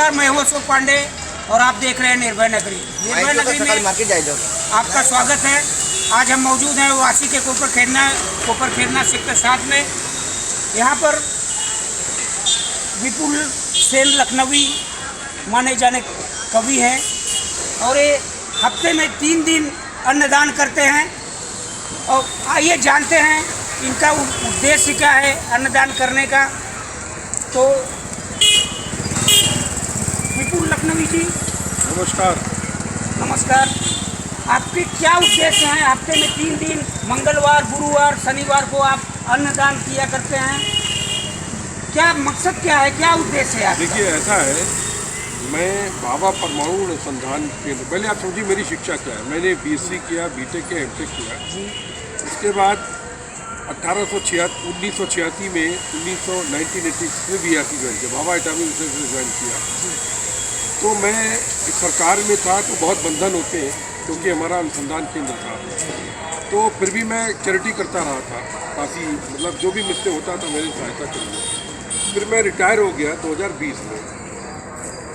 नमस्कार, मैं हूं अशोक पांडे और आप देख रहे हैं निर्भय नगरी। निर्भय नगरी में आपका स्वागत है। आज हम मौजूद हैं वासी के कोपरखेरना सेक्टर 7 में। यहाँ पर विपुल सेन लखनवी माने जाने कवि हैं और ये हफ्ते में 3 दिन अन्नदान करते हैं। और आइए जानते हैं इनका उद्देश्य क्या है अन्नदान करने का। तो विपुल लखनवी जी नमस्कार। आपके क्या उद्देश्य हैं? हफ्ते में 3 दिन मंगलवार, गुरुवार, शनिवार को आप अन्नदान किया करते हैं। क्या मकसद क्या है, क्या उद्देश्य है? देखिए ऐसा है, मैं बाबा परमाणु अनुसंधान केंद्र, पहले आप समझिए मेरी शिक्षा क्या है। मैंने BSc किया, BTech किया, MTech किया। उसके बाद 1986 में 1986 में BRC ज्वाइन किया, बाबा एटॉमिक रिसर्च में ज्वाइन किया। तो मैं सरकार में था तो बहुत बंधन होते हैं क्योंकि हमारा अनुसंधान केंद्र था। तो फिर भी मैं चैरिटी करता रहा था काफ़ी, मतलब जो भी मुझसे होता था मेरी सहायता के लिए। फिर मैं रिटायर हो गया 2020 में।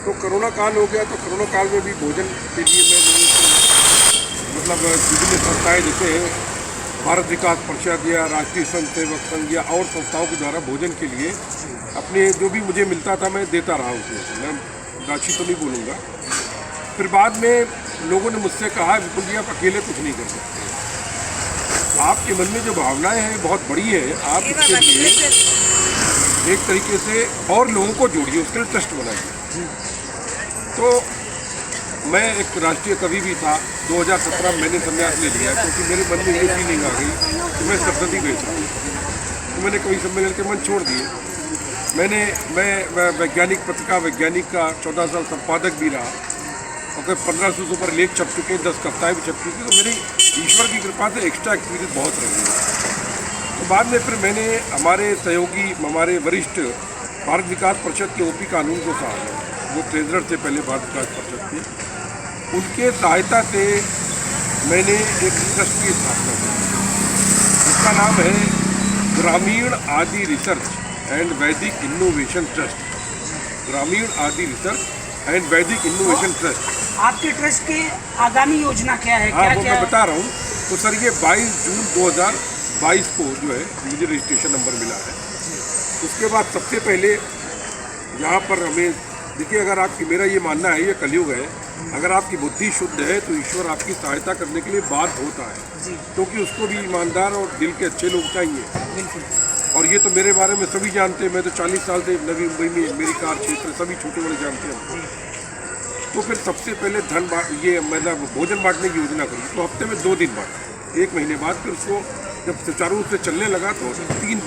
तो कोरोना काल हो गया, तो कोरोना काल में भी भोजन के लिए मैं लोगों को मतलब विभिन्न संस्थाएँ जैसे भारत विकास परिषद या राष्ट्रीय स्वयं सेवक संघ या और संस्थाओं के द्वारा भोजन के लिए अपने जो भी मुझे मिलता था मैं देता रहा उसमें। मैं राशि तो नहीं बोलूँगा। फिर बाद में लोगों ने मुझसे कहा विपुल जी आप अकेले कुछ नहीं कर सकते, आपके मन में जो भावनाएं हैं बहुत बड़ी है, आप इसके लिए एक तरीके से और लोगों को जोड़िए, उसके लिए ट्रस्ट बनाइए। तो मैं एक राष्ट्रीय कवि भी था। 2017 में मैंने संन्यास ले लिया क्योंकि मेरे मन में ये फीलिंग आ गई कि मैं सप्तति बेच रहा हूँ। तो मैंने कवि सम्मेलन के मन छोड़ दिए। मैं वैज्ञानिक पत्रिका वैज्ञानिक का 14 साल संपादक भी रहा और करीब 1500 से ऊपर लेख छप चुके, 10 कविताएँ भी छप चुकी। तो मेरी ईश्वर की कृपा से एक्स्ट्रा एक्टिविटीज बहुत रही। तो बाद में फिर मैंने हमारे सहयोगी, हमारे वरिष्ठ भारत विकास परिषद के OP कानून को साहब, वो ट्रेजरर थे पहले भारत विकास परिषद के, उनके सहायता से मैंने एक ट्रस्ट की स्थापना की। उसका नाम है ग्रामीण आदि रिसर्च एंड वैदिक इनोवेशन ट्रस्ट। ग्रामीण आदि रिसर्च एंड वैदिक इनोवेशन ट्रस्ट। आपके ट्रस्ट की आगामी योजना क्या है? हाँ, वो मैं बता रहा हूँ। तो सर ये 22 जून 2022 को जो है मुझे रजिस्ट्रेशन नंबर मिला है। उसके बाद सबसे पहले यहाँ पर हमें देखिए, अगर आपकी, मेरा ये मानना है, ये कलयुग है, अगर आपकी बुद्धि शुद्ध है तो ईश्वर आपकी सहायता करने के लिए बाध्य होता है, क्योंकि उसको भी ईमानदार और दिल के अच्छे लोग चाहिए। और ये तो मेरे बारे में सभी जानते हैं। मैं तो 40 साल से नवी मुंबई में, मेरी कार क्षेत्र सभी छोटे बड़े जानते हैं। तो फिर सबसे पहले ये मतलब भोजन बांटने की योजना करी। तो हफ्ते में 2 दिन बांटा, 1 महीने बाद। फिर उसको जब सुचारू रूप से चलने लगा तो 3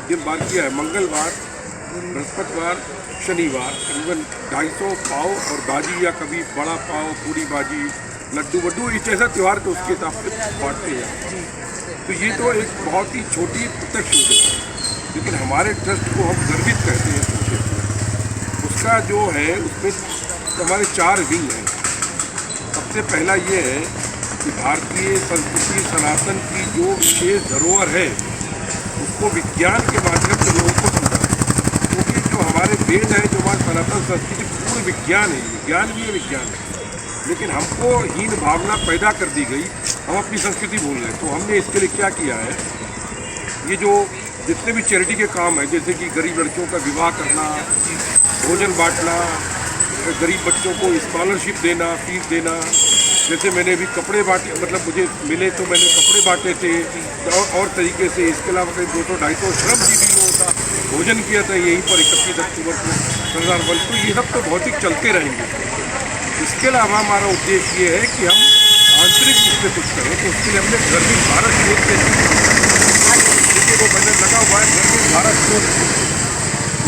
दिन बार किया है। मंगलवार, बृहस्पतिवार, शनिवार करीबन 250 पाव और भाजी या कभी बड़ा पाव, पूरी भाजी, लड्डू वड्डू, इस ऐसा त्यौहार तो उसके हिसाब से बांटते हैं। तो ये तो एक बहुत ही छोटी प्रत्यक्ष योजना है, लेकिन हमारे ट्रस्ट को हम गर्वित करते हैं इस क्षेत्र में। उसका जो है, उसमें हमारे 4 विंग हैं। सबसे पहला ये है कि भारतीय संस्कृति सनातन की जो विशेष धरोहर है उसको विज्ञान के माध्यम से लोगों को समझाना। क्योंकि जो हमारे वेद है, जो हमारे सनातन संस्कृति पूर्ण विज्ञान है, विज्ञान भी है, विज्ञान है, लेकिन हमको हीन भावना पैदा कर दी गई, हम अपनी संस्कृति भूल गए। तो हमने इसके लिए क्या किया है, ये जो जितने भी चैरिटी के काम है, जैसे कि गरीब लड़कियों का विवाह करना, भोजन बांटना, गरीब बच्चों को स्कॉलरशिप देना, फीस देना, जैसे मैंने भी कपड़े बांटे, मतलब मुझे मिले तो मैंने कपड़े बांटे थे, और तरीके से। इसके अलावा करीब 200-250 श्रमजीवी लोगों का भोजन किया था यहीं पर 31 अक्टूबर को सरदार वल्लभ। तो ये सब तो भौतिक चलते रहेंगे। इसके अलावा हमारा उद्देश्य ये है कि हम आंतरिक रूप से कुछ करें। तो उसके लिए हमने ग्रामीण भारत शोध के देखिए वो बजट लगा हुआ है, ग्रामीण भारत शोध।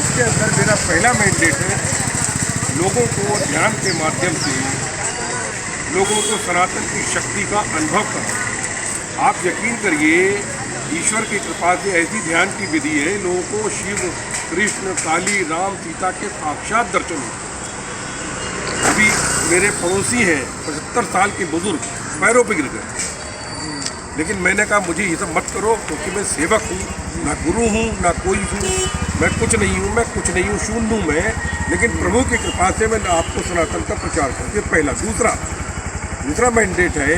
उसके अंदर मेरा पहला मैंडेट है लोगों को ध्यान के माध्यम से लोगों को सनातन की शक्ति का अनुभव करना। आप यकीन करिए, ईश्वर की कृपा से ऐसी ध्यान की विधि है, लोगों को शिव, कृष्ण, काली, राम, सीता के साक्षात दर्शन होते। अभी मेरे पड़ोसी हैं 75 साल के बुजुर्ग, पैरों पे गिर गए। लेकिन मैंने कहा मुझे ये सब मत करो, क्योंकि मैं सेवक हूँ, ना गुरु हूँ ना कोई हूँ, मैं कुछ नहीं हूँ, शून्य हूँ मैं। लेकिन प्रभु की कृपा से मैं आपको सनातन का प्रचार करके पहला। दूसरा मैंडेट है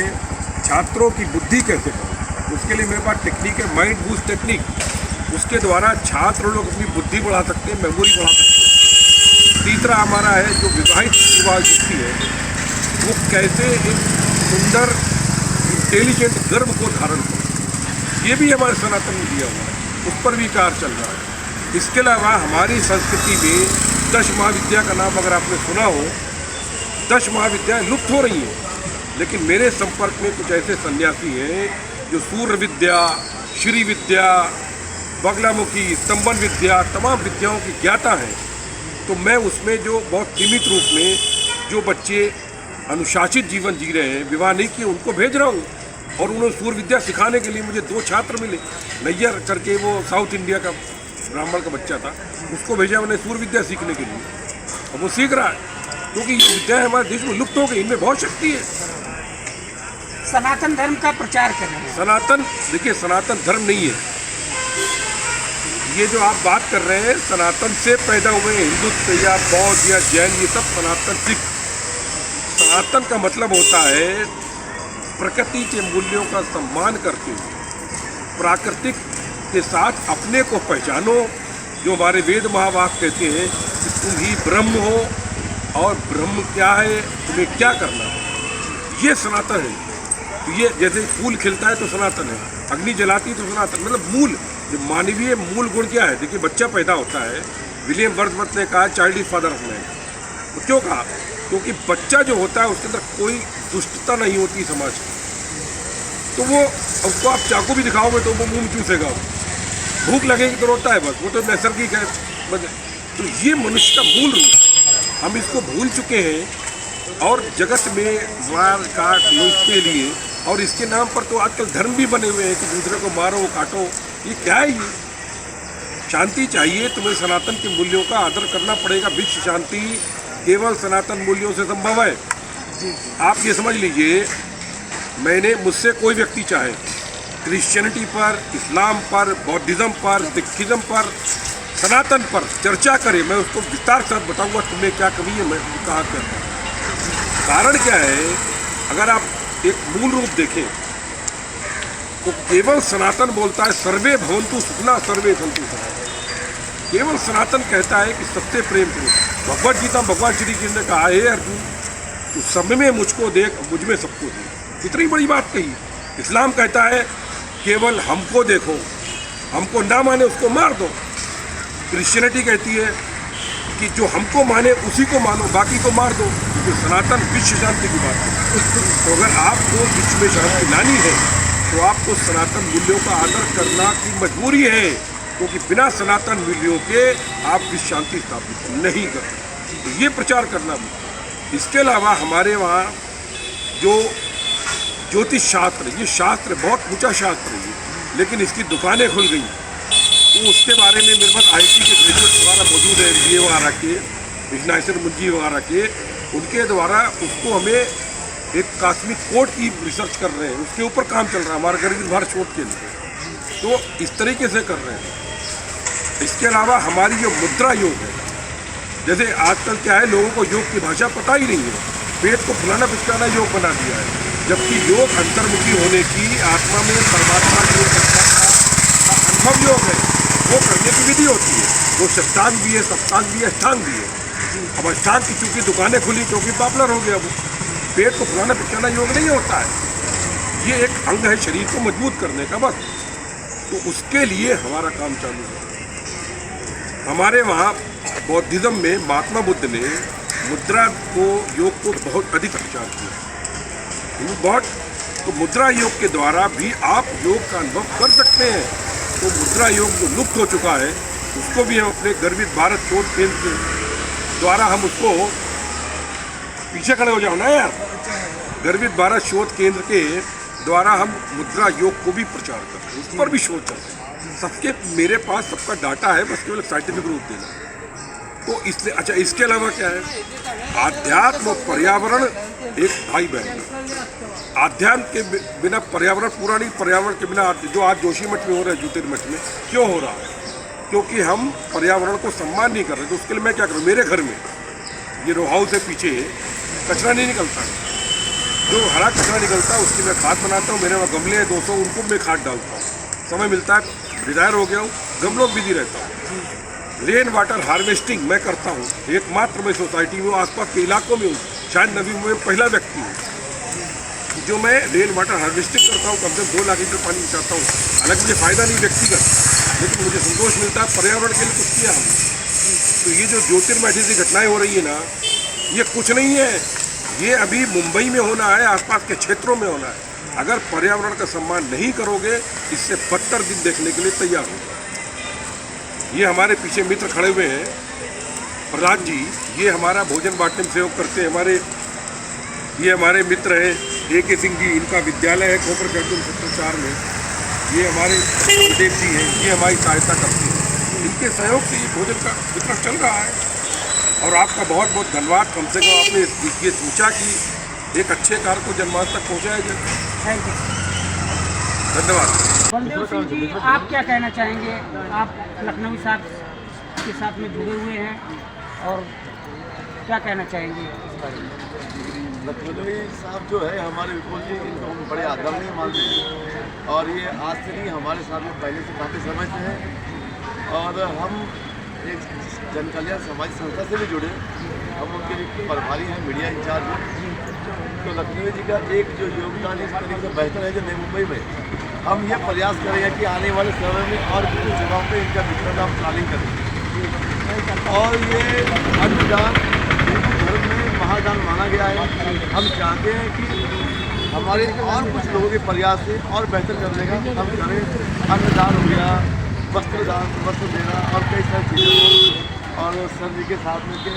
छात्रों की बुद्धि कैसे करूँ, उसके लिए मेरे पास टेक्निक है, माइंड बूस्ट टेक्निक। उसके द्वारा छात्र लोग अपनी बुद्धि बढ़ा सकते हैं, मेमोरी बढ़ा सकते हैं। तीसरा हमारा है जो विवाहित युवा युवती है वो कैसे एक सुंदर इंटेलिजेंट गर्भ को धारण करें, ये भी हमारे सनातन में दिया हुआ है, उस पर भी कार्य चल रहा है। इसके अलावा हमारी संस्कृति में 10 महाविद्या का नाम अगर आपने सुना हो, 10 महाविद्याएँ लुप्त हो रही हैं। लेकिन मेरे संपर्क में कुछ ऐसे सन्यासी हैं जो सूर्य विद्या, श्री विद्या, बगलामुखी, स्तंभन विद्या, तमाम विद्याओं की ज्ञाता हैं। तो मैं उसमें जो बहुत सीमित रूप में जो बच्चे अनुशासित जीवन जी रहे हैं, विवाह नहीं किए, उनको भेज रहा हूँ। और उन्हें सूर्य विद्या सिखाने के लिए मुझे 2 छात्र मिले। नैयर करके वो साउथ इंडिया का ब्राह्मण का बच्चा था, उसको भेजा मैंने सूर्य विद्या सीखने के लिए, और वो सीख रहा है। क्योंकि ये विद्या हमारे देश में लुप्त हो गई, इनमें बहुत शक्ति है। सनातन धर्म का प्रचार कर रहे हैं। सनातन, देखिए सनातन धर्म नहीं है ये जो आप बात कर रहे हैं। सनातन से पैदा हुए हिंदुत्व या बौद्ध या जैन, ये सब सनातन सिख। सनातन का मतलब होता है प्रकृति के मूल्यों का सम्मान करते हुए प्राकृतिक के साथ अपने को पहचानो। जो हमारे वेद महावाक्य कहते हैं कि तुम ही ब्रह्म हो, और ब्रह्म क्या है, तुम्हें क्या करना है, ये सनातन है। तो ये जैसे फूल खिलता है तो सनातन है, अग्नि जलाती है तो सनातन, मतलब मूल, जो मानवीय मूल गुण क्या है। देखिए बच्चा पैदा होता है, विलियम वर्ड्सवर्थ ने कहा child is father of man. तो क्यों कहा? क्योंकि बच्चा जो होता है उसके अंदर कोई दुष्टता नहीं होती समाज की। तो वो उसको आप चाकू भी दिखाओगे तो वो मुंह में चूसेगा, भूख लगेगी तो रोता है, बस वो तो नैसर्गिक है। तो ये मनुष्य का मूल रूप, हम इसको भूल चुके हैं। और जगत में मार काट के लिए, और इसके नाम पर तो आजकल धर्म भी बने हुए हैं कि दूसरे को मारो काटो। ये क्या है? ये शांति चाहिए, तुम्हें सनातन के मूल्यों का आदर करना पड़ेगा। विश्व शांति केवल सनातन मूल्यों से संभव है। आप ये समझ लीजिए, मैंने मुझसे कोई व्यक्ति चाहे क्रिश्चियनिटी पर, इस्लाम पर, बौद्धिज्म पर, सिखिज्म पर, सनातन पर चर्चा करे, मैं उसको विस्तार से बताऊंगा तुम्हें क्या कमी है, मैं कहा करता हूँ। कारण क्या है? अगर आप एक मूल रूप देखें तो केवल सनातन बोलता है सर्वे भवन्तु सुखिनः सर्वे सन्तु सनातन। केवल सनातन कहता है कि सबसे प्रेम करो। भगवद गीता भगवान श्री कृष्ण ने कहा, हे अर्जुन तू सब में मुझको देख, मुझ में सबको देख। इतनी बड़ी बात कही। इस्लाम कहता है केवल हमको देखो, हमको ना माने उसको मार दो। क्रिश्चियनिटी कहती है कि जो हमको माने उसी को मानो, बाकी को मार दो। क्योंकि सनातन विश्व शांति की बात है। तो अगर आपको विश्व में शांति लानी है तो आपको सनातन मूल्यों का आदर करना की मजबूरी है, क्योंकि बिना सनातन मूल्यों के आप विश्व शांति स्थापित नहीं कर सकते। तो ये प्रचार करना भी। इसके अलावा हमारे वहाँ जो ज्योतिष शास्त्र, ये शास्त्र बहुत ऊँचा शास्त्र है, लेकिन इसकी दुकानें खुल गई। तो उसके बारे में मेरे पास IIT के ग्रेजुएट वगैरह मौजूद है, MBA वगैरह के, इंटरनेशनल मुंजी वगैरह के, उनके द्वारा उसको हमें एक कॉस्मिक कोड की रिसर्च कर रहे हैं, उसके ऊपर काम चल रहा है हमारे गरीब भारत शोध के लिए। तो इस तरीके से कर रहे हैं। इसके अलावा हमारी जो मुद्रा योग है, जैसे आजकल क्या है, लोगों को योग की भाषा पता ही नहीं है, पेट को फुलाना पिचकाना योग बना दिया है। जबकि योग अंतर्मुखी होने की, आत्मा में परमात्मा की अनुभव योग है, वो करने की विधि होती है। वो षष्टांग भी है, सप्तांग भी है, अष्टांग भी है। अब अष्टांग की चूंकि दुकानें खुली क्योंकि पॉपुलर हो गया, वो पेट को फुलाना पिचकाना योग नहीं होता है। ये एक अंग है शरीर को मजबूत करने का, बस। तो उसके लिए हमारा काम चालू है। हमारे वहाँ बौद्धिज्म में महात्मा बुद्ध ने मुद्रा को, योग को बहुत अधिक प्रचार किया। बहुत तो मुद्रा योग के द्वारा भी आप योग का अनुभव कर सकते हैं। तो मुद्रा योग जो लुप्त हो चुका है, उसको भी हम अपने गर्वित भारत शोध केंद्र के द्वारा हम उसको, पीछे खड़े हो जाओ ना यार, गर्वित भारत शोध केंद्र के द्वारा हम मुद्रा योग को भी प्रचार करते हैं, उस पर भी शोध करते हैं। सबके मेरे पास सबका डाटा है, बस केवल साइंटिफिक रूप देना। तो इसलिए अच्छा, इसके अलावा क्या है, आध्यात्म और पर्यावरण एक भाई बहन है। अध्यात्म के बिना पर्यावरण पूरा नहीं, पर्यावरण के बिना जो आज जोशीमठ में हो रहा है, ज्योतिर्मठ में क्यों हो रहा है? क्योंकि हम पर्यावरण को सम्मान नहीं कर रहे। तो उसके लिए मैं क्या करूँ, मेरे घर में ये रो हाउस है पीछे, कचरा नहीं निकलता है, जो हरा कचरा निकलता है उसकी मैं खाद बनाता हूँ। मेरे वहाँ गमले हैं 200, उनको मैं खाद डालता हूँ। समय मिलता है, रिटायर हो गया हूँ, गमलों में बिजी रहता हूँ। रेन वाटर हार्वेस्टिंग मैं करता हूँ, एकमात्र मैं सोसाइटी में आसपास के इलाकों में हूँ, शायद नवी मुंबई में पहला व्यक्ति हूँ जो मैं रेन वाटर हार्वेस्टिंग करता हूँ। कम से कम 2 लाख लीटर पानी बचाता हूँ। हालांकि मुझे फ़ायदा नहीं व्यक्तिगत, लेकिन मुझे संतोष मिलता है, पर्यावरण के लिए कुछ किया हमने। तो ये जो ज्योतिर्मठ जैसी घटनाएं हो रही है ना, ये कुछ नहीं है, ये अभी मुंबई में होना है, आसपास के क्षेत्रों में होना है। अगर पर्यावरण का सम्मान नहीं करोगे, इससे बदतर दिन देखने के लिए तैयार हो। ये हमारे पीछे मित्र खड़े हुए हैं, प्रहलाद जी, ये हमारा भोजन बांटने में सहयोग करते हैं। ये हमारे मित्र हैं AK सिंह जी, इनका विद्यालय है कोपर कैंटीन सेक्टर 4 में। ये हमारे देव जी हैं, ये हमारी सहायता करते हैं। इनके सहयोग से ये भोजन का वितरण चल रहा है। और आपका बहुत बहुत धन्यवाद, कम से कम आपने ये सोचा कि एक अच्छे कार्य को जनमानस तक पहुँचाया जाए। Thank you. धन्यवाद। बलदेव सिंह जी, आप क्या कहना चाहेंगे? आप लखनवी साहब के साथ में जुड़े हुए हैं और क्या कहना चाहेंगे इस बारे में? लखनवी साहब जो है हमारे विपुल जी, इनको हम बड़े आदरणीय मानते हैं और ये आज से नहीं, हमारे साथ में पहले से काफ़ी समय से है। और हम एक जन कल्याण सामाजिक संस्था से भी जुड़े, हम उनके लिए प्रभारी हैं, मीडिया इंचार्ज हैं। तो लखनवी जी का एक जो योगदान इस तरीके से बेहतर है जो नई मुंबई में हम ये प्रयास करेंगे कि आने वाले समय में और भी कुछ जगहों पर इनका वितरण हम प्लानिंग करें। और ये अन्नदान हिंदू धर्म में महादान माना गया है। हम चाहते हैं कि हमारे और कुछ लोगों के प्रयास से और बेहतर करने का हम करें। अन्नदान हो गया, वस्त्रदान, वस्त्र देना और कई सारी चीज़ों को, और सर जी के साथ में के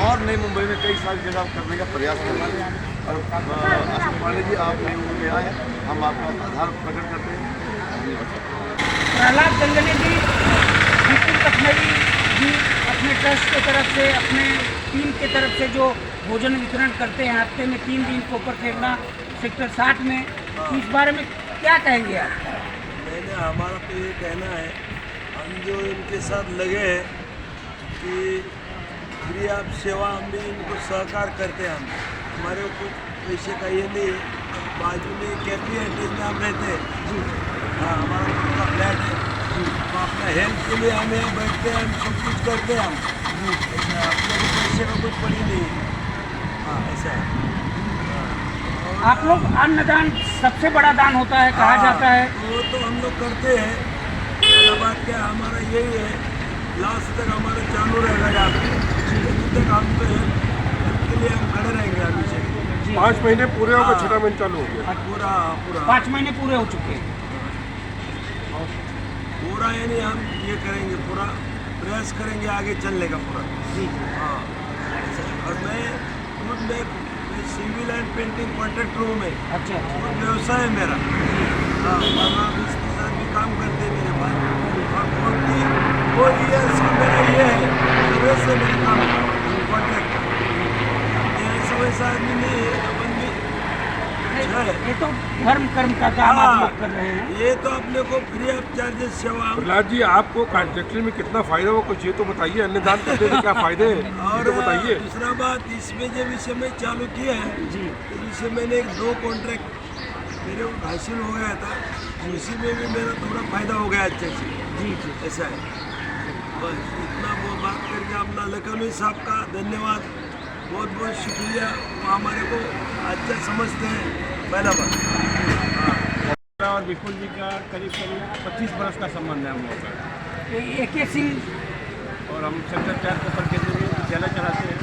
और नई मुंबई में कई सारी जगह करने का प्रयास कर रहे हैं। और अशोक पांडे जी, आप नई मुंबई में आए, हम आपका आधार प्रकट करते हैं। प्रहलाद गंगने जी, विपुल लखनवी जी अपने ट्रस्ट की तरफ से, अपने टीम की तरफ से जो भोजन वितरण करते हैं, हफ्ते में 3 दिन कोपर फेरना सेक्टर 60 में, इस बारे में क्या कहेंगे आप? मैंने हमारा तो ये कहना है, हम जो इनके साथ लगे हैं कि फ्री ऑफ सेवा हम भी इनको सहकार करते हैं। हमारे को पैसे का ये नहीं, बाजू में कैफी है जिसमें हम रहते हैं। हाँ, हमारा खुद का फ्लैट है, तो अपना हेल्थ के लिए हम यहाँ बैठते हैं, हम सब कुछ करते हैं। हम अपने को पैसे का कुछ पड़ी नहीं। हाँ, ऐसा है। आप लोग अन्नदान सबसे बड़ा दान होता है कहा जाता है। वो तो हम लोग करते हैं। पहला बात क्या, हमारा यही है, लास्ट तक हमारा चालू रहेगा यहाँ पे, जब तक हम तो हेल्थ के लिए हम खड़े रहेंगे अभी से। 5 महीने पूरे हो गए, 6वां महीना चालू हो गया। पूरा पूरा 5 महीने पूरे हो चुके हैं। पूरा यानी हम ये करेंगे, पूरा प्रयास करेंगे आगे चलने का पूरा। जी। हाँ, और मैं खुद में सिविल एंड पेंटिंग कॉन्ट्रैक्टर हूँ मैं। अच्छा। और व्यवसाय है मेरा। हाँ, इसके साथ भी काम करते हैं मेरे पास। और 4 ईयर्स का मेरा ये है, समय से मेरा काम कॉन्ट्रैक्टर। ये वैसा आदमी नहीं है, अपन भी ये तो धर्म कर्म का काम आप लोग कर रहे हैं। ये तो अपने को फ्री ऑफ चार्जेस सेवा। प्रहलाद जी, आपको कॉन्ट्रैक्टर में कितना फायदा हो, कुछ ये तो बताइए। अन्नदान करने से क्या फायदे हैं, और तो बताइए। दूसरा बात, इसमें जब इसे मैं चालू किया है जी, तो इसे मैंने 2 कॉन्ट्रैक्ट मेरे को हासिल हो गया था, उसी में भी मेरा थोड़ा फायदा हो गया अच्छे से। जी जी। ऐसा है। बस इतना वो बात करके अपना लखनवी साहब का धन्यवाद, बहुत बहुत शुक्रिया। वो हमारे को अच्छा समझते हैं। पहला बात, और विपुल जी का करीब 25 बरस का संबंध है हम लोग का। AK सिंह और हम सेक्टर 4 कोपर केंद्र में विद्यालय चलाते हैं।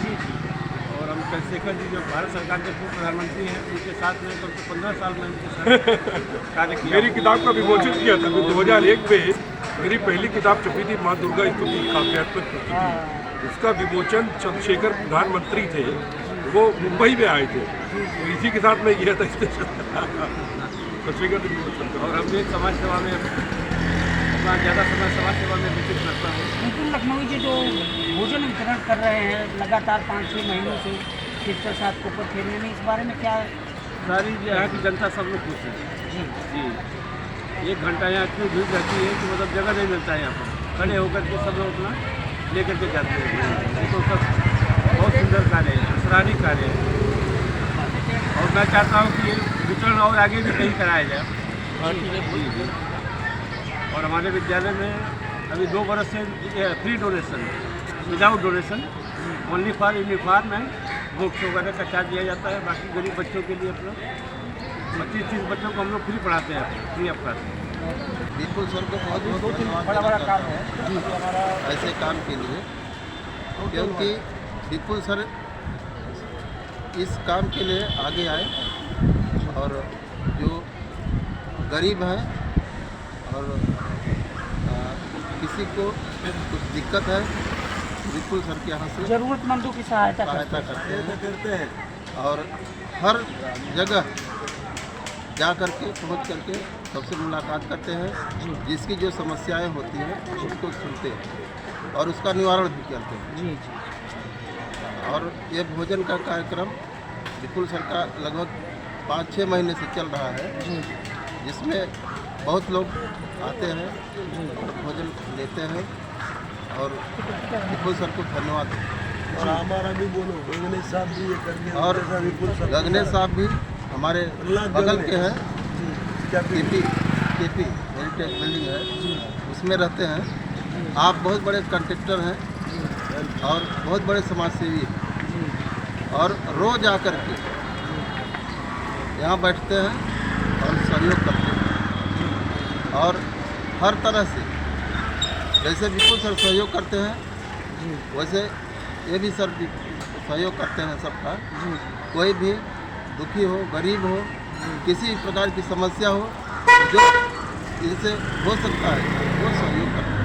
और हम चंद्रशेखर जी जो भारत सरकार के पूर्व प्रधानमंत्री हैं, उनके साथ में करीब 15 साल में उनके साथ कार्य किया। मेरी किताब का विमोचन किया था 2001 में। मेरी पहली किताब छपी थी, माँ दुर्गा स्तुति काव्यात्मक प्रस्तुति। उसका विमोचन चंद्रशेखर प्रधानमंत्री थे, वो मुंबई में आए थे, तो इसी के साथ मैं गया था चंद्रशेखर विमोचन। और हम भी समाज सेवा में अपना ज़्यादा समय समाज सेवा में व्यतीत करता हूँ। विपुल लखनवी जी जो भोजन वितरण कर रहे हैं लगातार 5-6 महीनों से, तिरसठ सात को ऊपर फेरने में, इस बारे में क्या? सारी यहाँ की जनता सब लोग खुश है जी जी। 1 घंटा यहाँ इतनी भीड़ रहती है कि मतलब जगह नहीं मिलता है यहाँ पर, खड़े होकर के सब लोग अपना लेकर के जाते हैं। ये तो सब बहुत सुंदर कार्य है, सराहनीय कार्य है। और मैं चाहता हूँ कि ये वितरण और आगे भी कहीं कराया जाए। जी जी। और हमारे विद्यालय में अभी 2 बरस से free donation, without donation, only for uniform and books वगैरह का चार्ज दिया जाता है। बाकी गरीब बच्चों के लिए अपना 25-30 बच्चों को हम लोग फ्री पढ़ाते हैं, फ्री ऑफ कॉस्ट। बिल्कुल सर को बहुत बड़ा बड़ा काम है ऐसे काम के लिए, क्योंकि बिल्कुल सर इस काम के लिए आगे आए और जो गरीब हैं और किसी को कुछ दिक्कत है, बिल्कुल सर के यहाँ से जरूरतमंदों की सहायता करते हैं और हर जगह जा करके पहुँच करके सबसे मुलाकात करते हैं, जिसकी जो समस्याएं होती हैं उसको सुनते हैं और उसका निवारण भी करते हैं। जी जी। और ये भोजन का कार्यक्रम बिल्कुल सर का लगभग 5-6 महीने से चल रहा है, जिसमें बहुत लोग आते हैं और भोजन लेते हैं और बिल्कुल सर को धन्यवाद। और हमारा भी बोलो, गगनेश साहब भी ये करके, और गगनेश साहब भी हमारे बगल के हैं, केपी हेरिटेज बिल्डिंग है, उसमें रहते हैं। आप बहुत बड़े कंट्रेक्टर हैं और बहुत बड़े समाजसेवी हैं और रोज आकर के यहाँ बैठते हैं और सहयोग करते हैं और हर तरह से जैसे बिल्कुल सर सहयोग करते हैं, वैसे ये भी सर सहयोग करते हैं सबका। कोई भी दुखी हो, गरीब हो, किसी प्रकार की समस्या हो, जो इनसे हो सकता है वो सहयोग करते हैं।